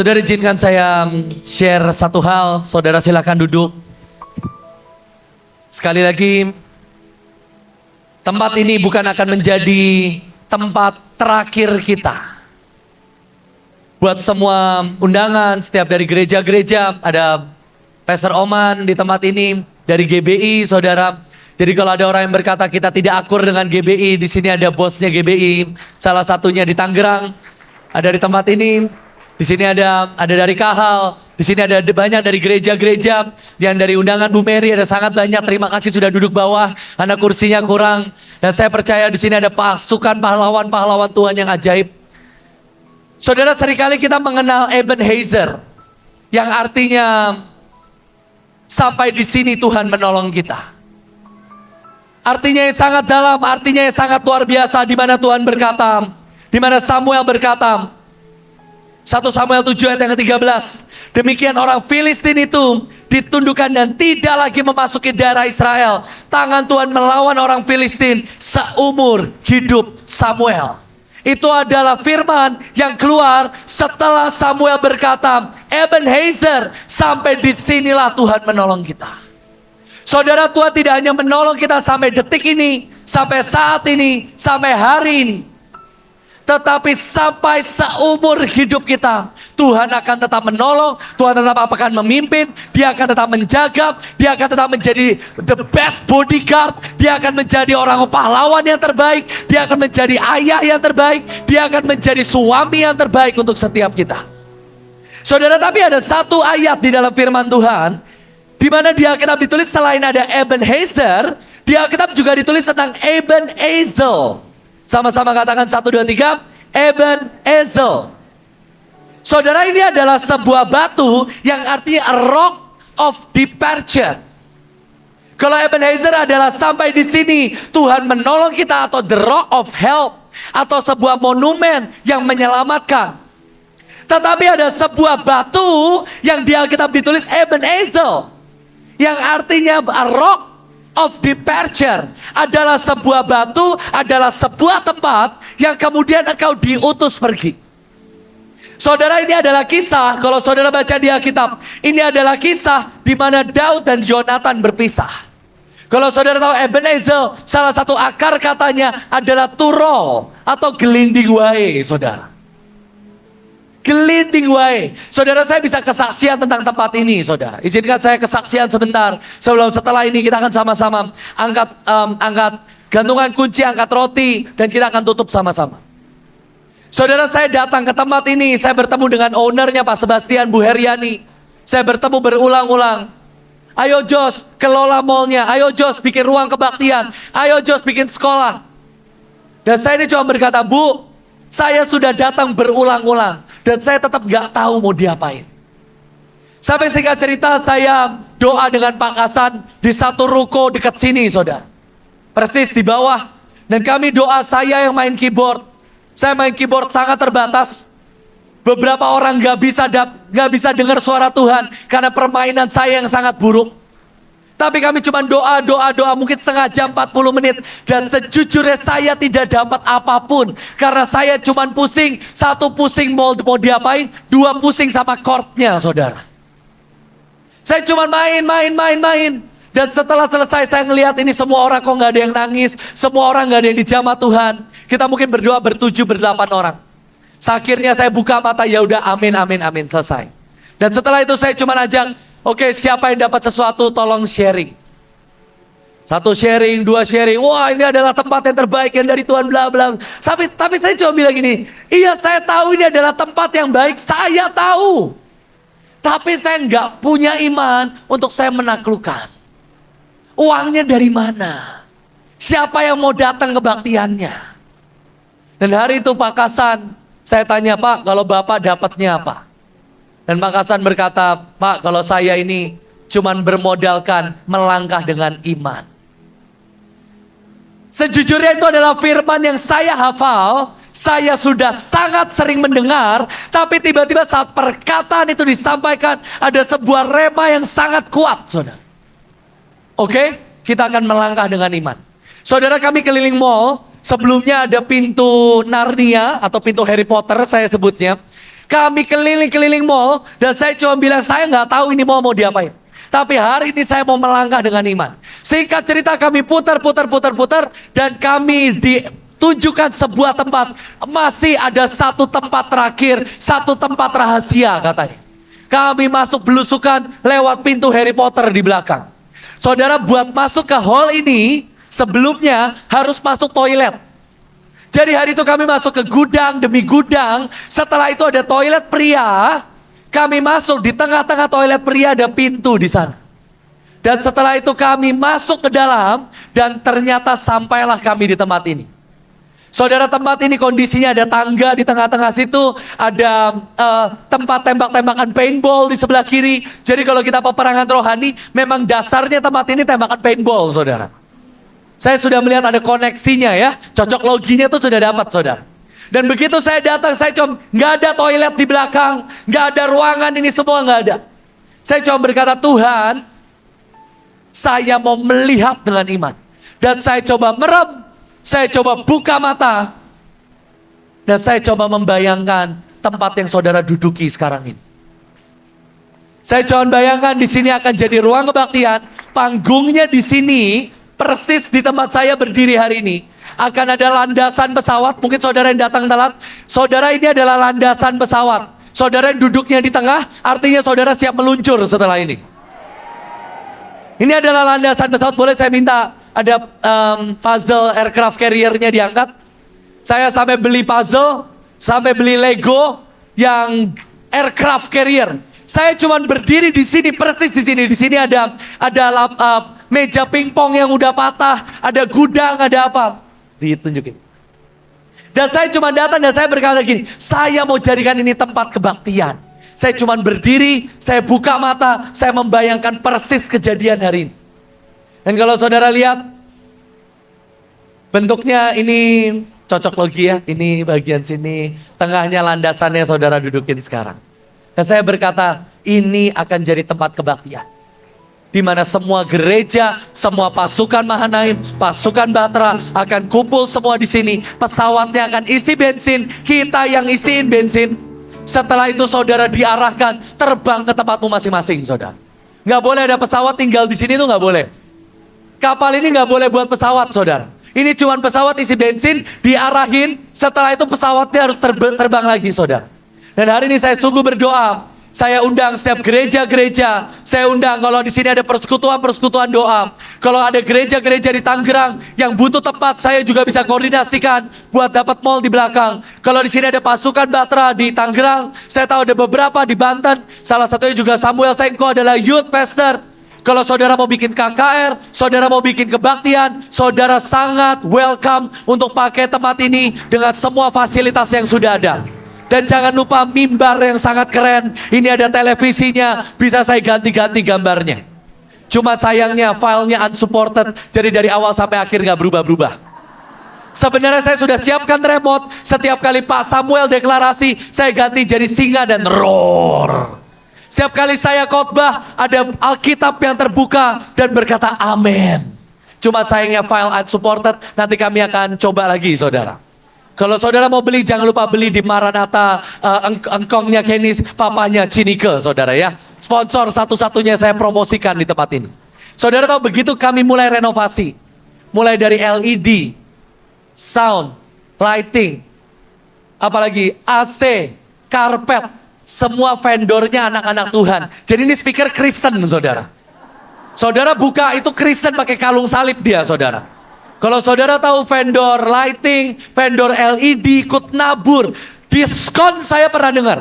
Saudara izinkan saya share satu hal. Saudara silakan duduk. Sekali lagi, tempat ini bukan akan menjadi tempat terakhir kita. Buat semua undangan, setiap dari gereja-gereja, ada Pastor Oman di tempat ini, dari GBI, saudara. Jadi kalau ada orang yang berkata kita tidak akur dengan GBI, di sini ada bosnya GBI, salah satunya di Tangerang, ada di tempat ini. Di sini ada dari Kahal, di sini ada banyak dari gereja-gereja, yang dari undangan Bu Mary ada sangat banyak. Terima kasih sudah duduk bawah, karena kursinya kurang. Dan saya percaya di sini ada pasukan pahlawan-pahlawan Tuhan yang ajaib. Saudara, seringkali kita mengenal Ebenezer, yang artinya sampai di sini Tuhan menolong kita. Artinya yang sangat dalam, artinya yang sangat luar biasa, di mana Tuhan berkata, di mana Samuel berkata, 1 Samuel 7 ayat yang ke-13. Demikian orang Filistin itu ditundukkan dan tidak lagi memasuki daerah Israel. Tangan Tuhan melawan orang Filistin seumur hidup Samuel. Itu adalah firman yang keluar setelah Samuel berkata, Ebenezer, sampai disinilah Tuhan menolong kita. Saudara, Tuhan tidak hanya menolong kita sampai detik ini, sampai saat ini, sampai hari ini. Tetapi sampai seumur hidup kita, Tuhan akan tetap menolong, Tuhan tetap akan memimpin, Dia akan tetap menjaga, Dia akan tetap menjadi the best bodyguard, Dia akan menjadi orang pahlawan yang terbaik, Dia akan menjadi ayah yang terbaik, Dia akan menjadi suami yang terbaik untuk setiap kita. Saudara, tapi ada satu ayat di dalam firman Tuhan, di mana di Alkitab ditulis selain ada Ebenezer, di Alkitab juga ditulis tentang Ebenezer. Sama-sama katakan 1, 2, 3, Ebenezer. Saudara, ini adalah sebuah batu yang artinya a rock of departure. Kalau Ebenezer adalah sampai di sini Tuhan menolong kita, atau the rock of help, atau sebuah monumen yang menyelamatkan. Tetapi ada sebuah batu yang di Alkitab ditulis Ebenezer, yang artinya a rock of departure, adalah sebuah batu, adalah sebuah tempat yang kemudian engkau diutus pergi. Saudara, ini adalah kisah, kalau saudara baca di Alkitab, ini adalah kisah di mana Daud dan Yonatan berpisah. Kalau saudara tahu Ebenezer, salah satu akar katanya adalah turo atau gelinding wae, saudara. Gelinding wae. Saudara, saya bisa kesaksian tentang tempat ini, saudara. Izinkan saya kesaksian sebentar. Setelah ini kita akan sama-sama angkat gantungan kunci, angkat roti, dan kita akan tutup sama-sama. Saudara, saya datang ke tempat ini, saya bertemu dengan ownernya Pak Sebastian, Bu Heriani. Saya bertemu berulang-ulang. Ayo Jos, kelola mallnya. Ayo Jos, bikin ruang kebaktian. Ayo Jos, bikin sekolah. Dan saya ini cuma berkata, Bu, saya sudah datang berulang-ulang. Dan saya tetap gak tahu mau diapain. Sampai singkat cerita, saya doa dengan Pak Kasan di satu ruko dekat sini, saudara. Persis di bawah. Dan kami doa, saya yang main keyboard. Saya main keyboard sangat terbatas. Beberapa orang gak bisa dengar suara Tuhan karena permainan saya yang sangat buruk. Tapi kami cuma doa, mungkin setengah jam, 40 menit. Dan sejujurnya saya tidak dapat apapun. Karena saya cuma pusing. Satu pusing mau diapain, dua pusing sama chordnya, saudara. Saya cuma main. Dan setelah selesai saya ngelihat ini semua orang kok gak ada yang nangis. Semua orang gak ada yang dijamah Tuhan. Kita mungkin berdoa ber-7, ber-8 orang. Akhirnya saya buka mata, ya udah amin, selesai. Dan setelah itu saya cuma ajak, oke, siapa yang dapat sesuatu tolong sharing. 1 sharing, 2 sharing. Wah, ini adalah tempat yang terbaik yang dari Tuhan, bla bla. Tapi saya cuma bilang gini, iya saya tahu ini adalah tempat yang baik, saya tahu. Tapi saya nggak punya iman untuk saya menaklukkan. Uangnya dari mana? Siapa yang mau datang kebaktiannya? Dan hari itu Pak Kasan, saya tanya, Pak, kalau Bapak dapatnya apa? Dan Pak Kasan berkata, Pak, kalau saya ini cuman bermodalkan melangkah dengan iman. Sejujurnya itu adalah firman yang saya hafal, saya sudah sangat sering mendengar, tapi tiba-tiba saat perkataan itu disampaikan, ada sebuah rema yang sangat kuat, saudara. Oke, kita akan melangkah dengan iman. Saudara, kami keliling mall, sebelumnya ada pintu Narnia atau pintu Harry Potter saya sebutnya. Kami keliling-keliling mall dan saya cuma bilang saya nggak tahu ini mall mau diapain. Tapi hari ini saya mau melangkah dengan iman. Singkat cerita kami putar dan kami ditunjukkan sebuah tempat. Masih ada satu tempat terakhir, satu tempat rahasia katanya. Kami masuk belusukan lewat pintu Harry Potter di belakang. Saudara, buat masuk ke hall ini sebelumnya harus masuk toilet. Jadi hari itu kami masuk ke gudang demi gudang. Setelah itu ada toilet pria. Kami masuk di tengah-tengah toilet pria, ada pintu di sana. Dan setelah itu kami masuk ke dalam dan ternyata sampailah kami di tempat ini. Saudara, tempat ini kondisinya ada tangga di tengah-tengah situ, ada tempat tembak-tembakan paintball di sebelah kiri. Jadi kalau kita peperangan rohani, memang dasarnya tempat ini tembakan paintball, saudara. Saya sudah melihat ada koneksinya ya, cocok loginya tuh sudah dapat, saudara. Dan begitu saya datang, saya cuma nggak ada toilet di belakang, nggak ada ruangan ini semua nggak ada. Saya cuma berkata, Tuhan, saya mau melihat dengan iman. Dan saya coba merem, saya coba buka mata, dan saya coba membayangkan tempat yang saudara duduki sekarang ini. Saya coba bayangkan di sini akan jadi ruang kebaktian, panggungnya di sini, persis di tempat saya berdiri hari ini. Akan ada landasan pesawat, mungkin saudara yang datang telat. Saudara, ini adalah landasan pesawat. Saudara yang duduknya di tengah, artinya saudara siap meluncur setelah ini. Ini adalah landasan pesawat. Boleh saya minta ada puzzle aircraft carrier-nya diangkat? Saya sampai beli puzzle, sampai beli Lego yang aircraft carrier. Saya cuma berdiri di sini, persis di sini. Di sini ada meja pingpong yang udah patah, ada gudang, ada apa. Ditunjukin. Dan saya cuma datang dan saya berkata gini, saya mau jadikan ini tempat kebaktian. Saya cuma berdiri, saya buka mata, saya membayangkan persis kejadian hari ini. Dan kalau saudara lihat, bentuknya ini cocok logi ya. Ini bagian sini, tengahnya landasannya saudara dudukin sekarang. Dan saya berkata, ini akan jadi tempat kebaktian. Di mana semua gereja, semua pasukan Mahanaim, pasukan Batra akan kumpul semua di sini. Pesawatnya akan isi bensin, kita yang isiin bensin. Setelah itu saudara diarahkan terbang ke tempatmu masing-masing, saudara. Nggak boleh ada pesawat tinggal di sini, tuh nggak boleh. Kapal ini nggak boleh buat pesawat, saudara. Ini cuma pesawat isi bensin, diarahin. Setelah itu pesawatnya harus terbang lagi, saudara. Dan hari ini saya sungguh berdoa. Saya undang setiap gereja-gereja. Saya undang kalau di sini ada persekutuan doa. Kalau ada gereja-gereja di Tangerang yang butuh tempat, saya juga bisa koordinasikan buat dapat mall di belakang. Kalau di sini ada pasukan Batra di Tangerang, saya tahu ada beberapa di Banten. Salah satunya juga Samuel Sengko adalah youth pastor. Kalau saudara mau bikin KKR, saudara mau bikin kebaktian, saudara sangat welcome untuk pakai tempat ini dengan semua fasilitas yang sudah ada. Dan jangan lupa mimbar yang sangat keren. Ini ada televisinya, bisa saya ganti-ganti gambarnya. Cuma sayangnya filenya unsupported, jadi dari awal sampai akhir gak berubah-berubah. Sebenarnya saya sudah siapkan remote. Setiap kali Pak Samuel deklarasi, saya ganti jadi singa dan roar. Setiap kali saya khotbah, ada Alkitab yang terbuka dan berkata amin. Cuma sayangnya file unsupported, nanti kami akan coba lagi, saudara. Kalau saudara mau beli, jangan lupa beli di Maranatha, engkongnya Kenis, papanya Cinike, saudara ya. Sponsor satu-satunya saya promosikan di tempat ini. Saudara tahu, begitu kami mulai renovasi. Mulai dari LED, sound, lighting, apalagi AC, karpet, semua vendornya anak-anak Tuhan. Jadi ini speaker Kristen, saudara. Saudara buka itu Kristen pakai kalung salib dia, saudara. Kalau saudara tahu vendor lighting, vendor LED ikut nabur, diskon saya pernah dengar.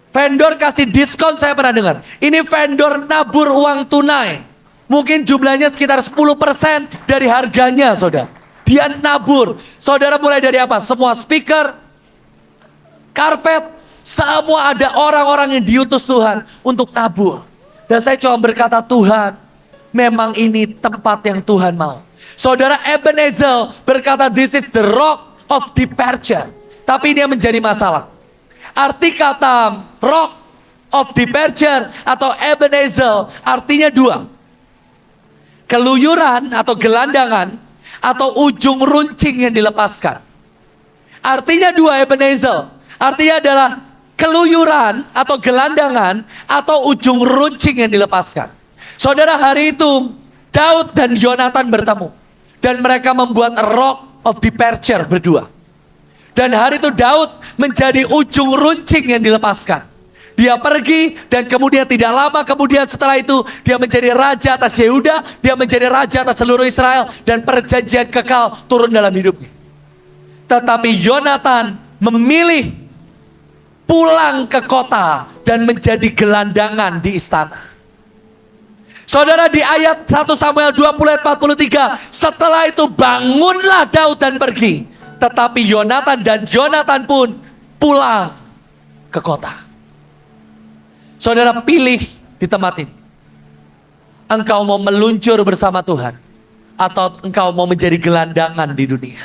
Vendor kasih diskon saya pernah dengar. Ini vendor nabur uang tunai. Mungkin jumlahnya sekitar 10% dari harganya, saudara. Dia nabur. Saudara mulai dari apa? Semua speaker, karpet, semua ada orang-orang yang diutus Tuhan untuk nabur. Dan saya cuma berkata, Tuhan, memang ini tempat yang Tuhan mau. Saudara, Ebenezer berkata, this is the rock of departure. Tapi ini yang menjadi masalah. Arti kata rock of departure atau Ebenezer artinya dua. Keluyuran atau gelandangan atau ujung runcing yang dilepaskan. Artinya dua, Ebenezer. Artinya adalah keluyuran atau gelandangan atau ujung runcing yang dilepaskan. Saudara, hari itu Daud dan Yonatan bertemu. Dan mereka membuat a rock of departure berdua. Dan hari itu Daud menjadi ujung runcing yang dilepaskan. Dia pergi dan kemudian tidak lama kemudian setelah itu dia menjadi raja atas Yehuda, dia menjadi raja atas seluruh Israel dan perjanjian kekal turun dalam hidupnya. Tetapi Yonatan memilih pulang ke kota dan menjadi gelandangan di istana. Saudara, di ayat 1 Samuel 20 ayat 43, setelah itu bangunlah Daud dan pergi. Tetapi Yonatan pun pulang ke kota. Saudara, pilih di tempat ini. Engkau mau meluncur bersama Tuhan atau engkau mau menjadi gelandangan di dunia?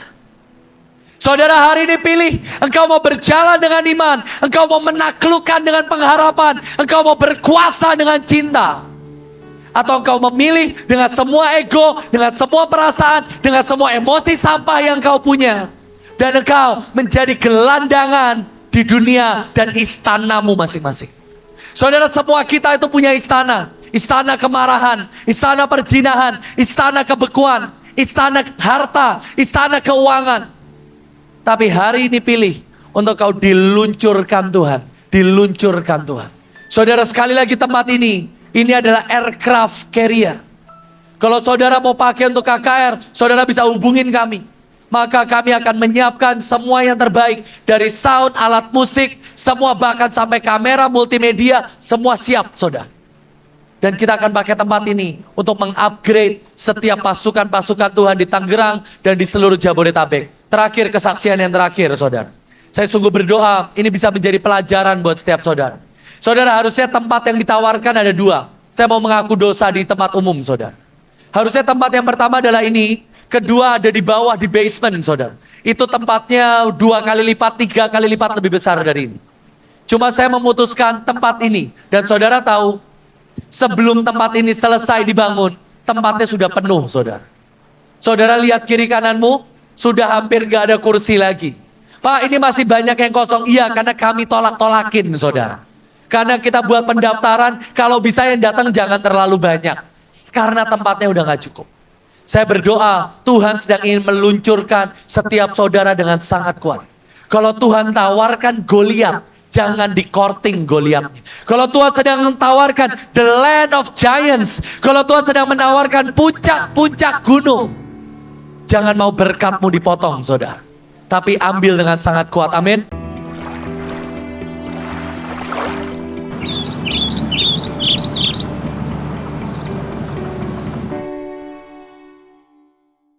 Saudara, hari ini pilih. Engkau mau berjalan dengan iman, engkau mau menaklukkan dengan pengharapan, engkau mau berkuasa dengan cinta, atau engkau memilih dengan semua ego, dengan semua perasaan, dengan semua emosi sampah yang engkau punya, dan engkau menjadi gelandangan di dunia dan istanamu masing-masing. Saudara, semua kita itu punya istana. Istana kemarahan, istana perzinahan, istana kebekuan, istana harta, istana keuangan. Tapi hari ini pilih untuk kau diluncurkan Tuhan. Diluncurkan Tuhan. Saudara, sekali lagi tempat ini adalah aircraft carrier. Kalau saudara mau pakai untuk KKR, saudara bisa hubungin kami. Maka kami akan menyiapkan semua yang terbaik. Dari sound, alat musik, semua bahkan sampai kamera, multimedia, semua siap saudara. Dan kita akan pakai tempat ini untuk mengupgrade setiap pasukan-pasukan Tuhan di Tangerang dan di seluruh Jabodetabek. Terakhir, kesaksian yang terakhir saudara. Saya sungguh berdoa ini bisa menjadi pelajaran buat setiap saudara. Saudara, harusnya tempat yang ditawarkan ada dua. Saya mau mengaku dosa di tempat umum saudara. Harusnya tempat yang pertama adalah ini. Kedua ada di bawah di basement saudara. Itu tempatnya 2 kali lipat, 3 kali lipat lebih besar dari ini. Cuma saya memutuskan tempat ini. Dan saudara tahu, sebelum tempat ini selesai dibangun, tempatnya sudah penuh saudara. Saudara lihat kiri kananmu, sudah hampir gak ada kursi lagi. Pak, ini masih banyak yang kosong. Iya, karena kami tolak-tolakin saudara. Karena kita buat pendaftaran, kalau bisa yang datang jangan terlalu banyak. Karena tempatnya udah gak cukup. Saya berdoa, Tuhan sedang ingin meluncurkan setiap saudara dengan sangat kuat. Kalau Tuhan tawarkan Goliat, jangan di-courting Goliatnya. Kalau Tuhan sedang menawarkan the land of giants, kalau Tuhan sedang menawarkan puncak-puncak gunung, jangan mau berkatmu dipotong saudara. Tapi ambil dengan sangat kuat, amin.